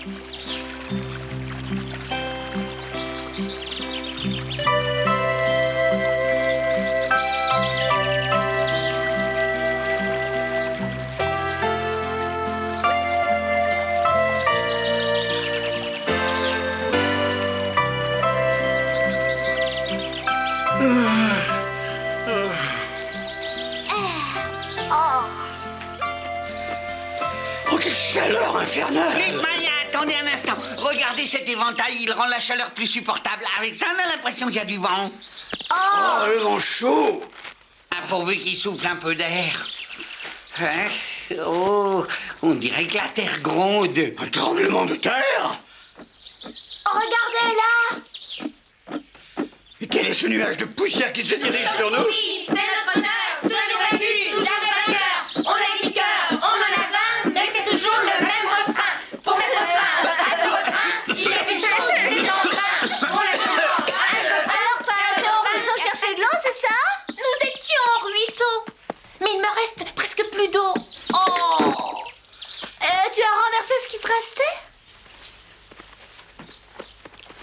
Oh, quelle chaleur infernale! Flip, Maya, attendez un instant. Regardez cet éventail, il rend la chaleur plus supportable. Avec ça, on a l'impression qu'il y a du vent. Oh, le vent chaud! Pourvu qu'il souffle un peu d'air. Hein? Oh, on dirait que la terre gronde. Un tremblement de terre? Oh, regardez là! Et quel est ce nuage de poussière qui se dirige sur nous? Oui, c'est notre honneur! Jamais vaincu, jamais vainqueur! On a 10 cœurs, on en a 20, mais c'est toujours le même refrain. Pour mettre fin à ce refrain, il y a qu'une chose, c'est en train. On la chante. Alors, t'as été au ruisseau chercher de l'eau, c'est ça? Nous étions au ruisseau. Mais il me reste presque plus d'eau. Oh! Tu as renversé ce qui te restait?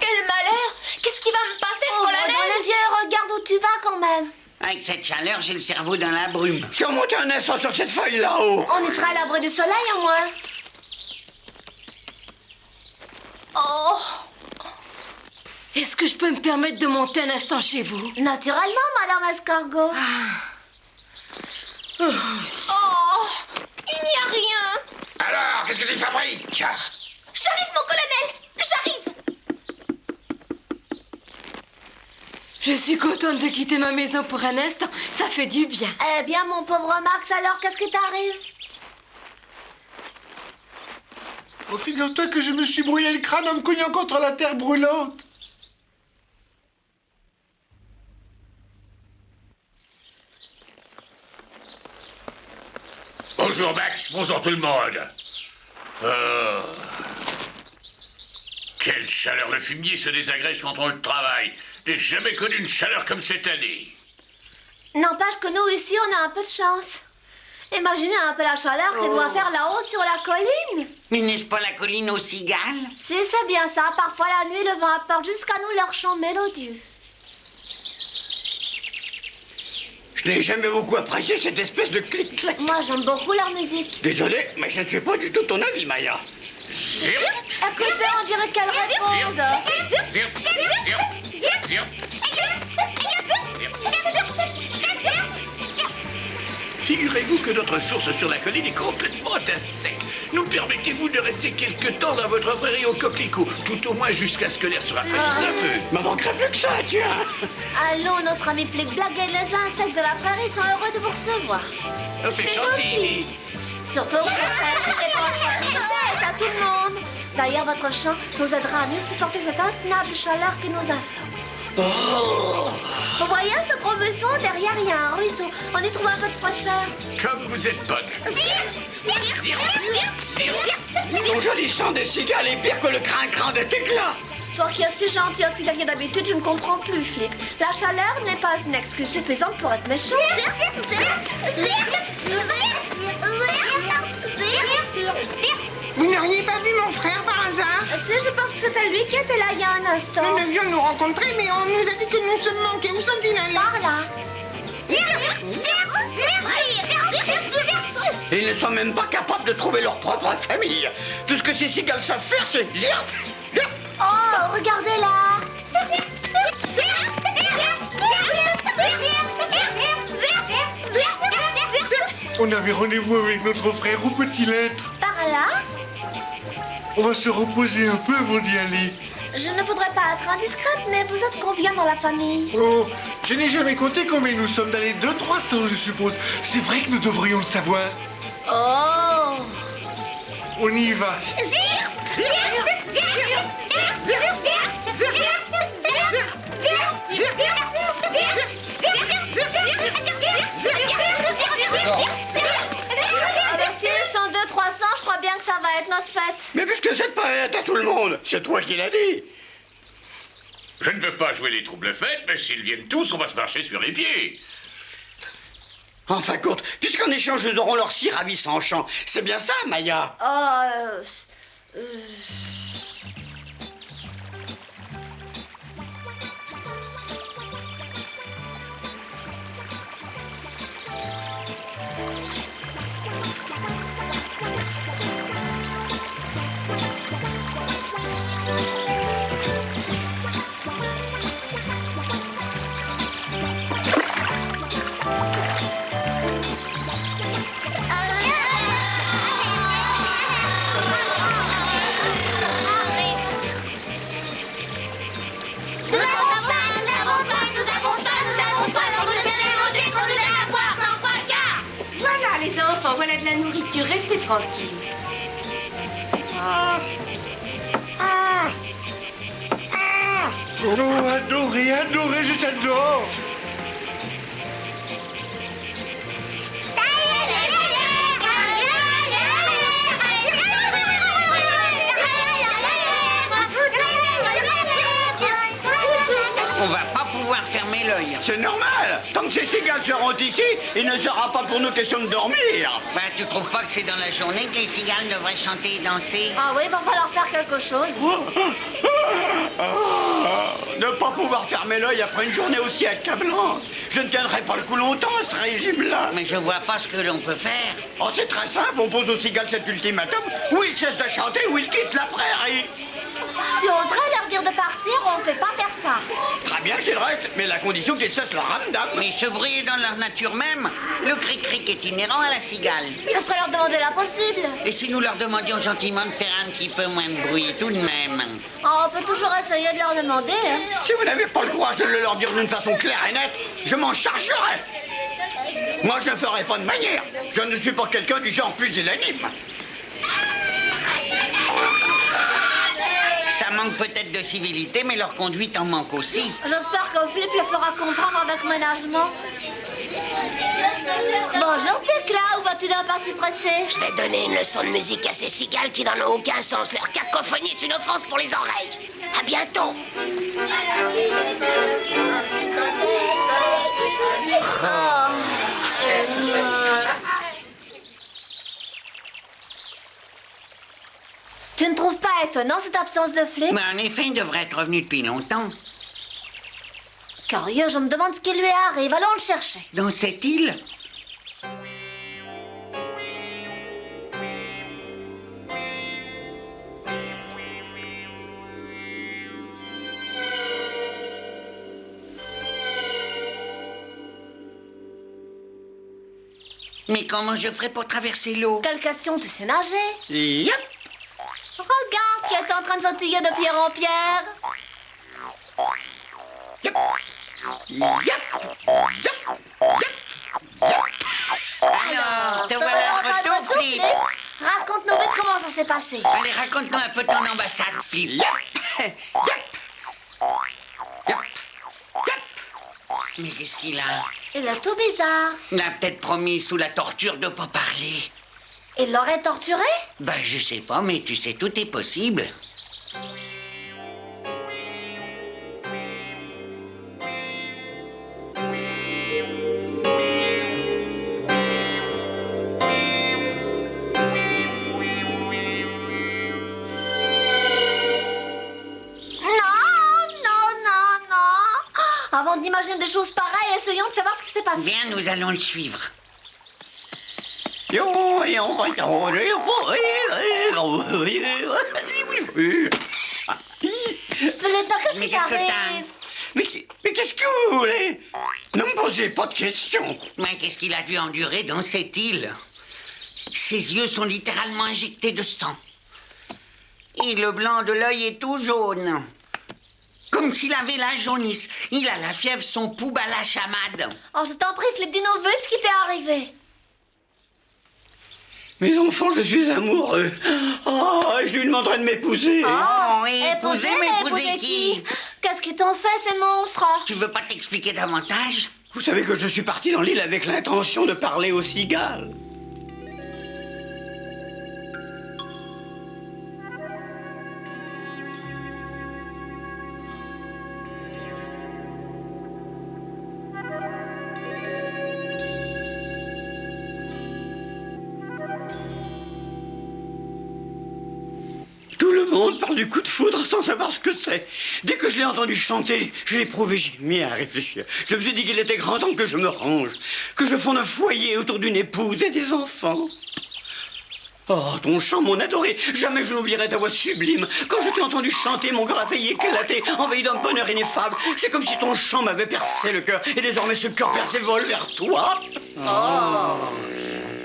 Quel malheur! Qu'est-ce qui va me passer pour la neige? Dans les yeux, regarde où tu vas quand même. Avec cette chaleur, j'ai le cerveau dans la brume. Surmontez un instant sur cette feuille là-haut! On y sera à l'abri du soleil au moins. Oh! Est-ce que je peux me permettre de monter un instant chez vous? Naturellement, Madame Escargot. Oh! Il n'y a rien. Alors, qu'est-ce que tu fabriques? J'arrive, mon colonel. J'arrive. Je suis contente de quitter ma maison pour un instant. Ça fait du bien. Eh bien, mon pauvre Max, alors, qu'est-ce qui t'arrive? Oh, figure-toi que je me suis brûlé le crâne en me cognant contre la terre brûlante. Bonjour Max, bonjour tout le monde. Oh. Quelle chaleur, le fumier se désagrège quand on le travaille. J'ai jamais connu une chaleur comme cette année. N'empêche que nous, ici, on a un peu de chance. Imaginez un peu la chaleur qu'il doit faire là-haut sur la colline. Mais n'est-ce pas la colline aux cigales? Si, c'est bien ça. Parfois, la nuit, le vent apporte jusqu'à nous leur chant mélodieux. Je n'ai jamais beaucoup apprécié cette espèce de clic-clac. Moi, j'aime beaucoup leur musique. Désolé, mais je ne suis pas du tout ton avis, Maya. Écoutez, on dirait qu'elle répond. Figurez-vous que notre source sur la colline est complètement à sec. Nous permettez-vous de rester quelque temps dans votre prairie au coquelicot, tout au moins jusqu'à ce que l'air se rafraîchisse un peu. M'en manquerait plus que ça, tiens. Allô, notre ami Flic-Black et les insectes de la prairie sont heureux de vous recevoir. Oh, c'est gentil. Surtout que c'est à tout le monde. D'ailleurs, votre chant nous aidera à mieux supporter cette intenable chaleur qui nous assomme. Oh. Vous voyez ce gros buisson? Derrière, il y a un ruisseau. On y trouve un peu de fraîcheur. Comme vous êtes bonne. Ton joli chant des cigales est pire que le crin-crin de tes glas. Toi qui es si gentil hospitalier d'habitude, je ne comprends plus, Flic. La chaleur n'est pas une excuse suffisante pour être méchant. Vous n'auriez pas vu mon frère par hasard? Si, je pense que c'était lui qui était là il y a un instant. Nous devions nous rencontrer, mais on nous a dit que nous sommes manqués. Où sont-ils allés? Par là. Et ils ne sont même pas capables de trouver leur propre famille. Tout ce que ces cigales savent faire, c'est... Oh, regardez là. On avait rendez-vous avec notre frère au Petit Lettre. Par là? On va se reposer un peu avant d'y aller. Je ne voudrais pas être indiscrète, mais vous êtes combien dans la famille? Oh, je n'ai jamais compté combien nous sommes dans les 200-300, je suppose. C'est vrai que nous devrions le savoir. Oh. On y va. Si ils sont 200-300, je crois bien que ça va être notre fête. Mais puisque cette fête à tout le monde, c'est toi qui l'as dit. Je ne veux pas jouer les troubles-fêtes, mais s'ils viennent tous, on va se marcher sur les pieds. En fin de compte, puisqu'en échange, nous aurons leur si ravissant chant. C'est bien ça, Maya? Oh, la nourriture, restez tranquille. Oh, adoré, adoré, je t'adore. On va pas pouvoir fermer l'œil. C'est normal. Tant que ces cigales seront ici, il ne sera pas pour nous question de dormir. Bah, tu trouves pas que c'est dans la journée que les cigales devraient chanter et danser? Ah oui, va falloir faire quelque chose. Ne pas pouvoir fermer l'œil après une journée aussi accablante. Je ne tiendrai pas le coup longtemps à ce régime-là. Mais je vois pas ce que l'on peut faire. Oh, c'est très simple, on pose aux cigales cet ultimatum. Ou ils cessent de chanter, ou ils quittent la prairie. Tu oserais leur dire de partir, on ne peut pas faire ça. Très bien qu'ils restent, mais la condition qu'ils cessent leur ramdam. Mais se briller dans leur nature même, le cric-cric est inhérent à la cigale. Ce serait leur demander l'impossible. Et si nous leur demandions gentiment de faire un petit peu moins de bruit tout de même? Oh, on peut toujours essayer de leur demander. Hein. Si vous n'avez pas le courage de le leur dire d'une façon claire et nette, je m'en chargerai. Moi, je ne ferai pas de manière. Je ne suis pas quelqu'un du genre pusillanime. Ça manque peut-être de civilité, mais leur conduite en manque aussi. J'espère que Flip le fera comprendre avec ménagement. Bonjour, Pecla, où vas-tu d'un pas si pressé? Je vais donner une leçon de musique à ces cigales qui n'en ont aucun sens. Leur cacophonie est une offense pour les oreilles. À bientôt. Tu ne trouves pas étonnant cette absence de Flip? Mais en effet, il devrait être revenu depuis longtemps. Curieux, je me demande ce qui lui arrive. Allons le chercher. Dans cette île? Mais comment je ferai pour traverser l'eau? Quelle question, tu sais nager? Yep. Regarde qui est en train de sautiller de pierre en pierre. Yep. Yep. Yep. Yep. Alors, te voilà de retour, Flip. Raconte-nous vite comment ça s'est passé. Allez, raconte-nous un peu ton ambassade, Flip. Yep. Yep. Yep. Yep. Mais qu'est-ce qu'il a? Il est tout bizarre. Il a peut-être promis sous la torture de pas parler. Il l'aurait torturé? Ben, je sais pas, mais tu sais, tout est possible. Avant d'imaginer des choses pareilles, essayons de savoir ce qui s'est passé. Viens, nous allons le suivre. Philippe, qu'est-ce Mais qui qu'est-ce que t'arrive? Mais qu'est-ce que vous voulez? Ne me posez pas de questions. Mais qu'est-ce qu'il a dû endurer dans cette île? Ses yeux sont littéralement injectés de sang. Et le blanc de l'œil est tout jaune. Comme s'il avait la jaunisse. Il a la fièvre, son pouls bat la chamade. Oh, je t'en prie, Flip, dis-nous vite ce qui t'est arrivé. Mes enfants, je suis amoureux. Oh, je lui demanderai de m'épouser. Oh, épouser, mais épouser qui? Qu'est-ce qu'ils t'ont fait, ces monstres? Tu veux pas t'expliquer davantage? Vous savez que je suis parti dans l'île avec l'intention de parler aux cigales. Tout le monde parle du coup de foudre sans savoir ce que c'est. Dès que je l'ai entendu chanter, je l'ai éprouvé, j'ai mis à réfléchir. Je me suis dit qu'il était grand temps que je me range, que je fonde un foyer autour d'une épouse et des enfants. Oh, ton chant, mon adoré, jamais je n'oublierai ta voix sublime. Quand je t'ai entendu chanter, mon cœur a failli éclater, envahi d'un bonheur ineffable. C'est comme si ton chant m'avait percé le cœur, et désormais ce cœur percé vole vers toi. Oh.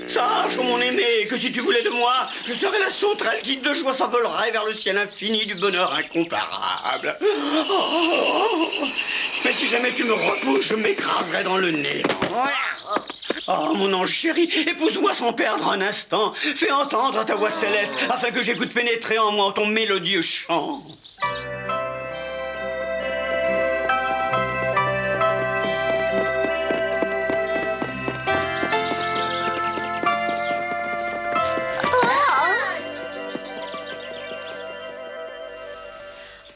Sache, oh mon aimé, que si tu voulais de moi, je serais la sauterelle qui de joie s'envolerait vers le ciel infini du bonheur incomparable. Oh. Mais si jamais tu me repousses, je m'écraserai dans le néant. Oh, mon ange chéri, épouse-moi sans perdre un instant. Fais entendre ta voix céleste, afin que j'écoute pénétrer en moi ton mélodieux chant.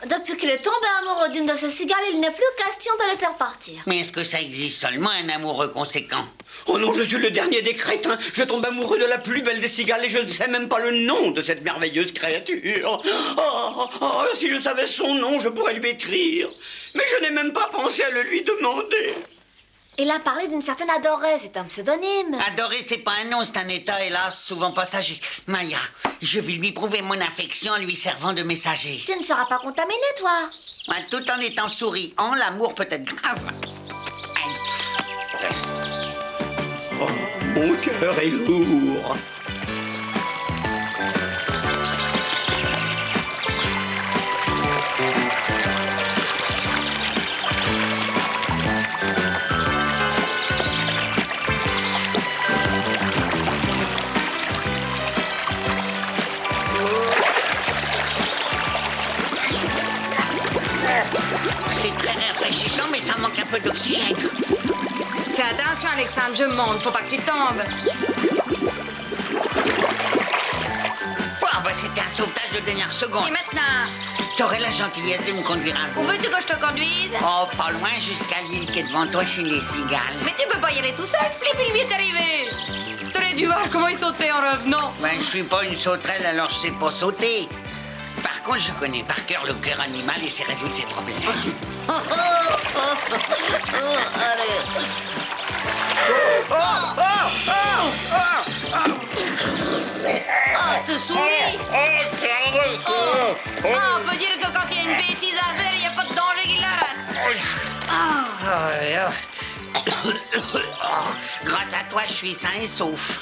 Depuis qu'il est tombé amoureux d'une de ces cigales, il n'est plus question de les faire partir. Mais est-ce que ça existe seulement un amoureux conséquent? Oh non, je suis le dernier des crétins. Je tombe amoureux de la plus belle des cigales et je ne sais même pas le nom de cette merveilleuse créature. Oh, si je savais son nom, je pourrais lui écrire. Mais je n'ai même pas pensé à le lui demander. Il a parlé d'une certaine Adorée, c'est un pseudonyme. Adorer, c'est pas un nom, c'est un état, hélas, souvent passager. Maya, je vais lui prouver mon affection en lui servant de messager. Tu ne seras pas contaminé, toi. Tout en étant souriant, l'amour peut être grave. Aïe. Oh, mon cœur est lourd. C'est très rafraîchissant, mais ça manque un peu d'oxygène. Fais attention, Alexandre, je monte, faut pas que tu tombes. Oh, bah c'était un sauvetage de dernière seconde. Et maintenant, T'aurais la gentillesse de me conduire un peu. où veux-tu que je te conduise? Oh, pas loin, jusqu'à l'île qui est devant toi chez les cigales. Mais tu peux pas y aller tout seul, Flip, il m'y est arrivé. T'aurais dû voir comment il sautait en revenant. Ben, je suis pas une sauterelle, alors je sais pas sauter. Par contre, je connais par cœur le cœur animal et sais résoudre ses problèmes. Oh, cette souris! Ah, on peut dire que quand il y a une bêtise à faire, il n'y a pas de danger qui l'arrête. Grâce à toi, je suis sain et sauf.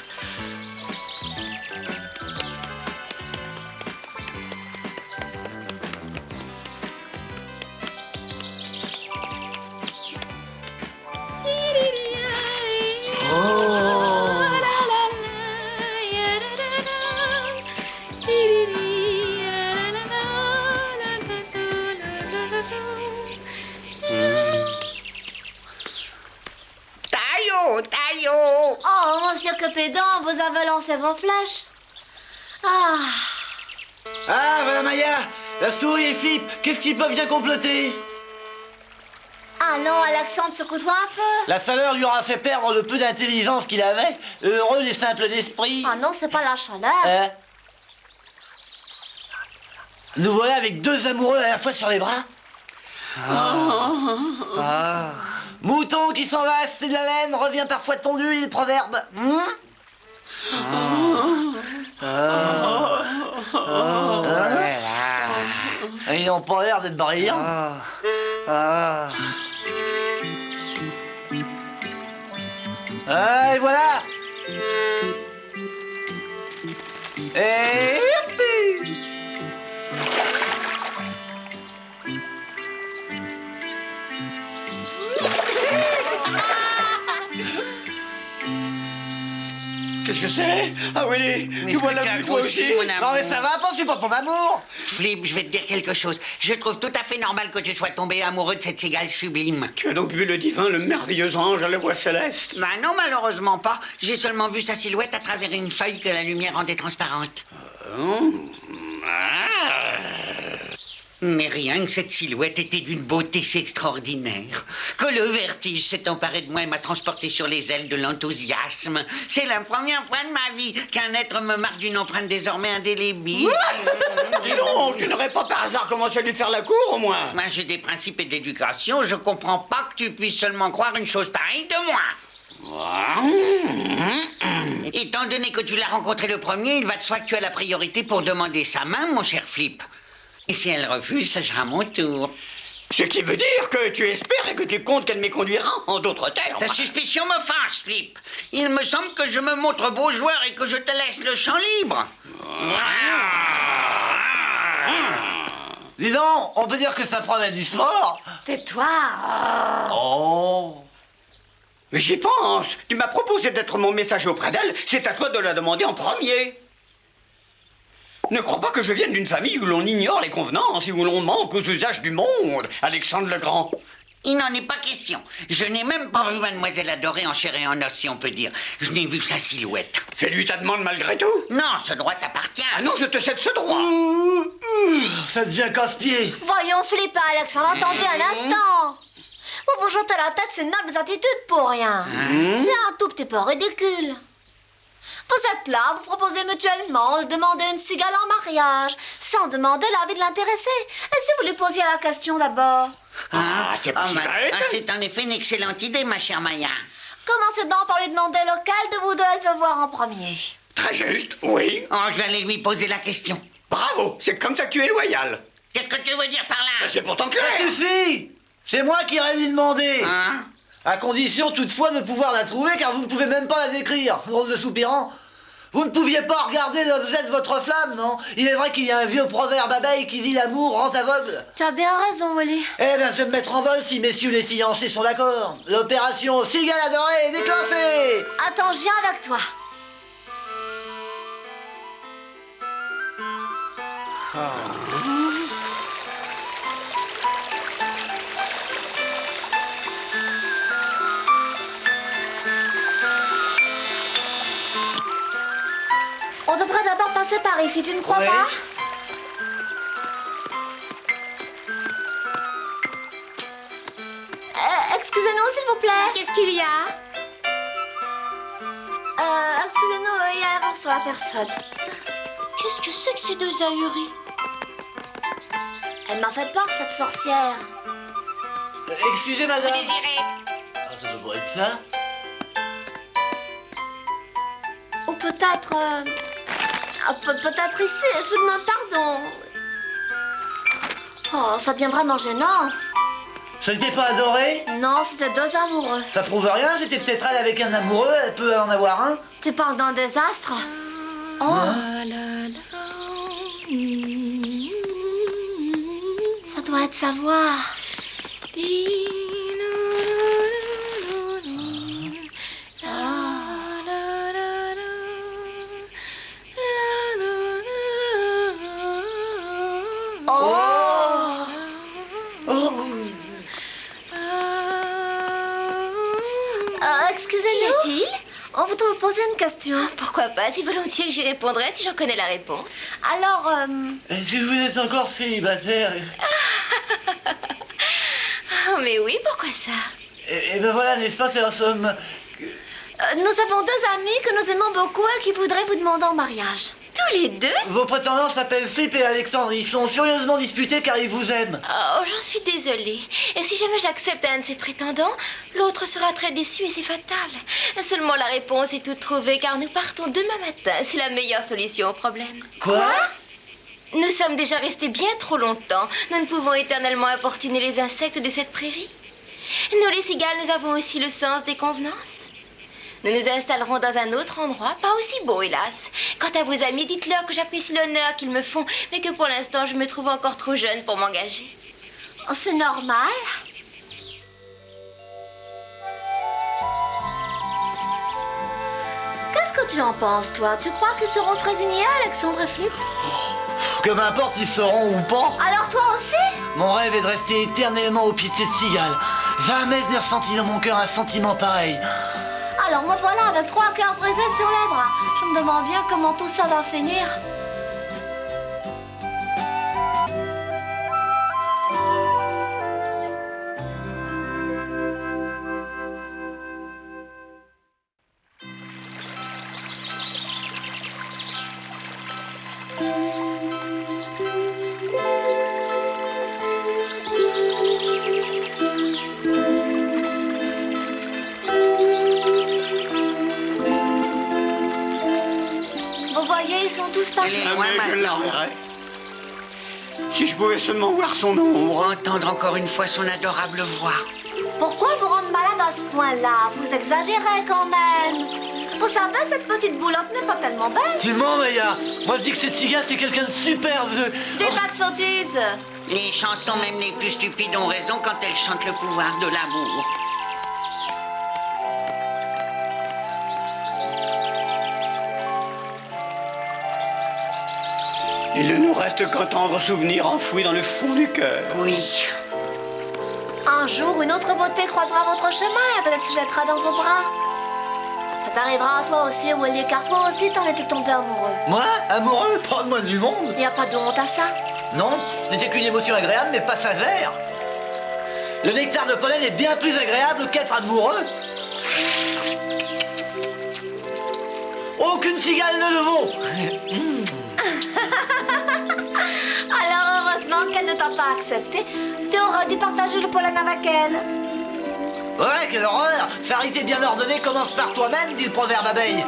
Taillot! Oh, monsieur Cupidon, vous avez lancé vos flèches. Ah, Ah, voilà Maya, la souris et Flip, qu'est-ce qu'ils peuvent bien comploter? allons, Alexandre, secoue-toi un peu. La chaleur lui aura fait perdre le peu d'intelligence qu'il avait. Heureux les simples d'esprit. Ah non, c'est pas la chaleur. Hein? Nous voilà avec deux amoureux à la fois sur les bras. Mouton qui s'en va, c'est de la laine, revient parfois tondu, il proverbe. Ils n'ont pas l'air d'être brillants. Et voilà. Et youpi. Qu'est-ce que c'est? Ah oui, Mais tu vois est-ce que la t'as vue toi grossi, aussi? mon amour? Non mais ça va, pas supporte ton amour. Flip, je vais te dire quelque chose. Je trouve tout à fait normal que tu sois tombé amoureux de cette cigale sublime. Tu as donc vu le divin, le merveilleux ange à la voix céleste? Bah non, malheureusement pas. J'ai seulement vu sa silhouette à travers une feuille que la lumière rendait transparente. Mais rien que cette silhouette était d'une beauté si extraordinaire que le vertige s'est emparé de moi et m'a transporté sur les ailes de l'enthousiasme. C'est la première fois de ma vie qu'un être me marque d'une empreinte désormais indélébile. Dis donc, tu n'aurais pas par hasard commencé à lui faire la cour au moins? Moi, j'ai des principes et d'éducation. Je comprends pas que tu puisses seulement croire une chose pareille de moi. Étant donné que tu l'as rencontré le premier, il va de soi que tu as la priorité pour demander sa main, mon cher Flip. Et si elle refuse, ça sera mon tour. Ce qui veut dire que tu espères et que tu comptes qu'elle m'éconduira, en d'autres termes. Ta suspicion m'offense, Flip. Il me semble que je me montre beau joueur et que je te laisse le champ libre. Dis donc, on peut dire que ça promet du sport. Tais-toi. Oh. Mais j'y pense. Tu m'as proposé d'être mon messager auprès d'elle. C'est à toi de la demander en premier. Ne crois pas que je vienne d'une famille où l'on ignore les convenances et où l'on manque aux usages du monde, Alexandre le Grand. Il n'en est pas question. Je n'ai même pas vu Mademoiselle Adorée en chair et en os, si on peut dire. Je n'ai vu que sa silhouette. Fais-lui ta demande malgré tout. Non, ce droit t'appartient. Ah non, je te cède ce droit. Ça devient casse-pied. Voyons, Philippe et Alexandre, attendez un instant. Vous vous jetez la tête ces nobles attitudes pour rien. C'est un tout petit peu ridicule. Vous êtes là, vous proposez mutuellement de demander une cigale en mariage, sans demander l'avis de l'intéressé. Et si vous lui posiez la question d'abord? C'est pas si bête. C'est en effet une excellente idée, ma chère Maya. Commencez donc par lui demander lequel de vous deux elle veut voir en premier. Très juste, oui. Oh, je vais aller lui poser la question. Bravo, c'est comme ça que tu es loyal. Qu'est-ce que tu veux dire par là? Mais c'est pourtant clair. Ça suffit. C'est moi qui irai lui demander. Hein? À condition toutefois de pouvoir la trouver, car vous ne pouvez même pas la décrire. Drôle de soupirant. Vous ne pouviez pas regarder l'objet de votre flamme, non? Il est vrai qu'il y a un vieux proverbe abeille qui dit l'amour rend aveugle. Tu as bien raison, Willy. Eh bien, je vais me mettre en vol si messieurs les fiancés sont d'accord. L'opération Cigale Adorée est déclenchée. Attends, je viens avec toi. On devrait d'abord passer par ici, tu ne crois Oui. pas? Excusez-nous, s'il vous plaît. Qu'est-ce qu'il y a? Excusez-nous, il y a erreur sur la personne. Qu'est-ce que c'est que ces deux ahuris? Elle m'a fait peur, cette sorcière. Excusez madame. Désirez. Ah, ça doit pas être ça. Ou peut-être... peut-être ici, je vous demande pardon. Oh, ça devient vraiment gênant. Ça n'était pas adoré? Non, c'était deux amoureux. Ça prouve rien, c'était peut-être elle avec un amoureux, elle peut en avoir un. Tu parles d'un désastre? Oh, ça doit être sa voix. Excusez-nous. On voudrait vous poser une question. Pourquoi pas? Si volontiers que j'y répondrais si j'en connais la réponse. Alors, Est-ce que vous êtes encore célibataire? Oh, mais oui, pourquoi ça? Et ben voilà, n'est-ce pas, c'est en somme... nous avons deux amis que nous aimons beaucoup et qui voudraient vous demander en mariage. Tous les deux? Vos prétendants s'appellent Philippe et Alexandre, ils sont furieusement disputés car ils vous aiment. Oh, j'en suis désolée. Et si jamais j'accepte un de ces prétendants, l'autre sera très déçu et c'est fatal. Seulement la réponse est toute trouvée car nous partons demain matin. C'est la meilleure solution au problème. Quoi? Nous sommes déjà restés bien trop longtemps. Nous ne pouvons éternellement importuner les insectes de cette prairie. Nous les cigales, nous avons aussi le sens des convenances. Nous nous installerons dans un autre endroit, pas aussi beau, hélas. Quant à vos amis, dites-leur que j'apprécie l'honneur qu'ils me font, mais que pour l'instant, je me trouve encore trop jeune pour m'engager. Oh, c'est normal. Qu'est-ce que tu en penses, toi? Tu crois qu'ils sauront se résigner, Alexandre et Philippe? Que m'importe s'ils seront ou pas. Alors toi aussi? Mon rêve est de rester éternellement au pied de cette cigale. Jamais je n'ai ressenti dans mon cœur un sentiment pareil. Alors me voilà avec 3 cœurs brisés sur les bras. Je me demande bien comment tout ça va finir. Vous voyez, ils sont tous partis. Elle est Ah, loin mais je maintenant. l'enverrai. Si je pouvais seulement voir son ombre. Entendre encore une fois son adorable voix. Pourquoi vous rendre malade à ce point-là? Vous exagérez quand même. Vous savez, cette petite boulotte n'est pas tellement belle. Tu mens, Maya. Moi je dis que cette cigale c'est quelqu'un de superbe. Des pas de sottises. Les chansons, même les plus stupides, ont raison quand elles chantent le pouvoir de l'amour. Il ne nous reste qu'un tendre souvenir enfoui dans le fond du cœur. Oui. Un jour, une autre beauté croisera votre chemin et peut-être se jettera dans vos bras. Ça t'arrivera à toi aussi, Willy, car toi aussi t'en étais tombé amoureux. Moi, amoureux, pas de moi du monde. Y a pas de honte à ça. Non, ce n'était qu'une émotion agréable, mais passagère. Le nectar de pollen est bien plus agréable qu'être amoureux. Aucune cigale ne le vaut. Alors heureusement qu'elle ne t'a pas accepté. Tu aurais dû partager le pollen avec elle. Ouais, quelle horreur. Charité bien ordonnée commence par toi-même, dit le proverbe abeille.